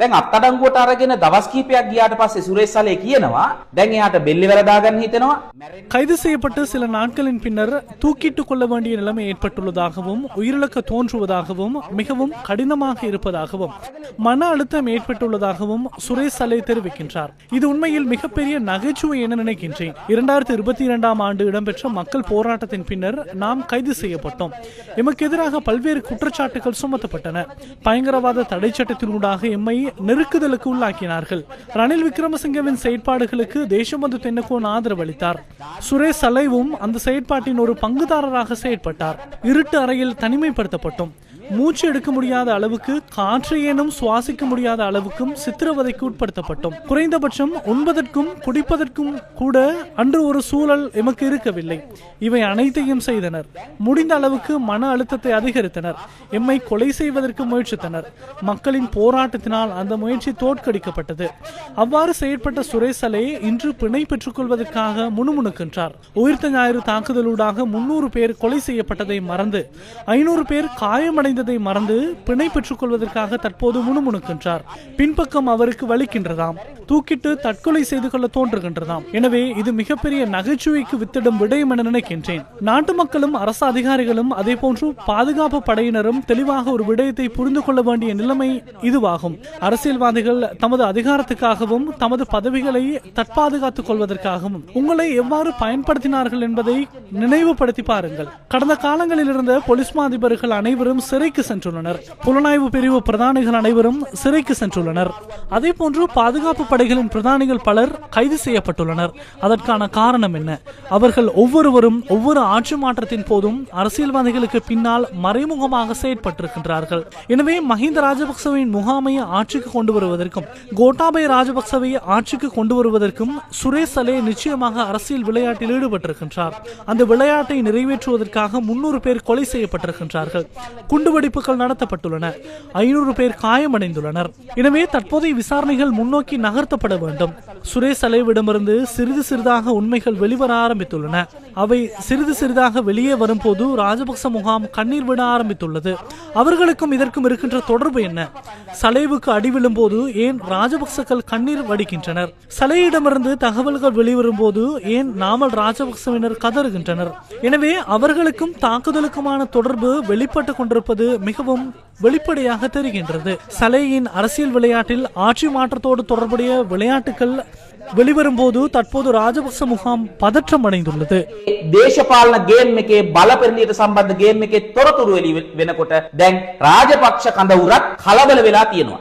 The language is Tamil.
දැන් අත්අඩංගුවට අරගෙන දවස් කිහිපයක් ගියාට පස්සේ සුරේෂ් සලේ කියනවා දැන් එයාට බෙල්ලි වැල දාගන්න හිතෙනවා. கைது செய்யப்பட்டு சில நாட்களின் பின்னர் தூக்கிட்டுக் கொள்ள வேண்டிய நிலைமை ஏற்பட்டுள்ளதாகவும் உயிரிழக்க தோன்றுவதாகவும் மிகவும் கடினமாக இருப்பதாகவும் மன அழுத்தம் ஏற்பட்டுள்ளதாகவும் சுரேஷ் சலே தெரிவிக்கின்றார். இது உண்மையில் மிகப்பெரிய நகைச்சுவை என நினைக்கின்றேன். 2022ஆம் ஆண்டு இடம்பெற்ற மக்கள் போராட்டத்தின் பின்னர் நாம் கைது செய்யப்பட்டோம். எமக்கு எதிராக பல்வேறு குற்றச்சாட்டுகள் சுமத்தப்பட்டன. பயங்கரவாத தடை சட்டத்தினூடாக எம்மை நெருக்குதலுக்கு உள்ளாக்கினார்கள். ரணில் விக்ரமசிங்கவின் செயற்பாடுகளுக்கு தேசபந்து தென்னக்கோன் ஆதரவு அளித்தார். சுரேஷ் சலேவும் அந்த செயற்பாட்டின் ஒரு பங்குதாரராக செயற்பட்டார். இருட்டு அறையில் தனிமைப்படுத்தப்பட்டோம். மூச்சு எடுக்க முடியாத அளவுக்கு, காற்றையேனும் சுவாசிக்க முடியாத அளவுக்கும் சித்திரவதைக்கு உட்படுத்தப்பட்டோம். குறைந்தபட்சம் உண்பதற்கும் குடிப்பதற்கும் கூட அன்று ஒரு சூழல் எமக்கு இருக்கவில்லை. இவை அனைத்தையும் செய்தனர். முடிந்த அளவுக்கு மன அழுத்தத்தை அதிகரித்தனர். எம்மை கொலை செய்வதற்கு முயற்சித்தனர். மக்களின் போராட்டத்தினால் அந்த முயற்சி தோற்கடிக்கப்பட்டது. அவ்வாறு செயற்பட்ட சுரேஷ் சலே இன்று பிணை பெற்றுக் கொள்வதற்காக முணுமுணுக்கின்றார். உயிர்த்த ஞாயிறு தாக்குதலூடாக 300 பேர் கொலை செய்யப்பட்டதை மறந்து 500 பேர் காயமடைந்த மறந்து பிணை பெற்றுக் கொள்வதற்காக தற்போது முணுமுணுக்கின்றார். பின்பக்கம் அவருக்கு வலிக்கின்றதாம். தூக்கிட்டு தற்கொலை செய்து கொள்ள தோன்றுகின்றதாம். எனவே இது மிகப்பெரிய நகைச்சுவைக்கு வித்திடும் விடயம் என நினைக்கின்றேன். நாட்டு மக்களும் அரசு அதிகாரிகளும் அதே போன்று பாதுகாப்பு படையினரும் தெளிவாக ஒரு விடயத்தை புரிந்து கொள்ள வேண்டிய நிலைமை இதுவாகும். அரசியல்வாதிகள் தமது அதிகாரத்துக்காகவும் தமது பதவிகளை தற்பாதுகாத்துக் கொள்வதற்காகவும் உங்களை எவ்வாறு பயன்படுத்தினார்கள் என்பதை நினைவுபடுத்தி பாருங்கள். கடந்த காலங்களில் இருந்த போலீஸ் அதிபர்கள் அனைவரும் சிறைக்கு சென்றுள்ளனர். புலனாய்வு பிரிவு பிரதானிகள் அனைவரும் சிறைக்கு சென்றுள்ளனர். அதே போன்று பாதுகாப்பு படைகளின் பிரதானிகள் பலர் கைது செய்யப்பட்டுள்ளனர். அதற்கான காரணம் என்ன? அவர்கள் ஒவ்வொருவரும் ஒவ்வொரு ஆட்சி மாற்றத்தின் போதும் அரசியல்வாதிகளுக்கு பின்னால் மறைமுகமாக செயற்பட்டிருக்கின்றார்கள். எனவே மஹிந்த ராஜபக்சவின் முகாமை ஆட்சிக்கு கொண்டு வருவதற்கும் கோட்டாபய ராஜபக்சவை ஆட்சிக்கு கொண்டு வருவதற்கும் சுரேஷ் சலே நிச்சயமாக அரசியல் விளையாட்டில் ஈடுபட்டிருக்கின்றார். அந்த விளையாட்டை நிறைவேற்றுவதற்காக 300 பேர் கொலை செய்யப்பட்டிருக்கின்றார்கள். குண்டுவெடிப்புகள் நடத்தப்பட்டுள்ளன. 500 பேர் காயமடைந்துள்ளனர். எனவே தற்போதைய விசாரணைகள் முன்னோக்கி நகர்த்தப்பட வேண்டும். சுரேஷ் சலேவிடமிருந்து சிறிது சிறிதாக உண்மைகள் வெளிவர ஆரம்பித்துள்ளன. அவை சிறிது சிறிதாக வெளியே வரும்போது ராஜபக்ச முகாம் கண்ணீர் விட ஆரம்பித்துள்ளது. அவர்களுக்கும் இதற்கும் இருக்கின்ற தொடர்பு என்ன? சலேவுக்கு அடி விழும் போது ஏன் ராஜபக்சக்கள் கண்ணீர் வடிக்கின்றனர்? சலேயிடமிருந்து தகவல்கள் வெளிவரும் போது ஏன் நாமல் ராஜபக்சவினர் கதறுகின்றனர்? எனவே அவர்களுக்கும் தாக்குதலுக்குமான தொடர்பு வெளிப்பட்டு கொண்டிருப்பது மிகவும் வெளிப்படையாக தெரிகின்றது. சலேயின் அரசியல் விளையாட்டில் ஆட்சி மாற்றத்தோடு தொடர்புடைய விளையாட்டுகள் வெளிவரும் போது தற்போது ராஜபக்ச முகாம் பதற்றம் அடைந்துள்ளது. දේශපාලන ගේම් එකේ බල පෙරළියට සම්බන්ධ ගේම් එකේ තොරතුරු එළි වෙනකොට දැන් රාජපක්ෂ කඳවුරත් කලබල වෙලා තියෙනවා.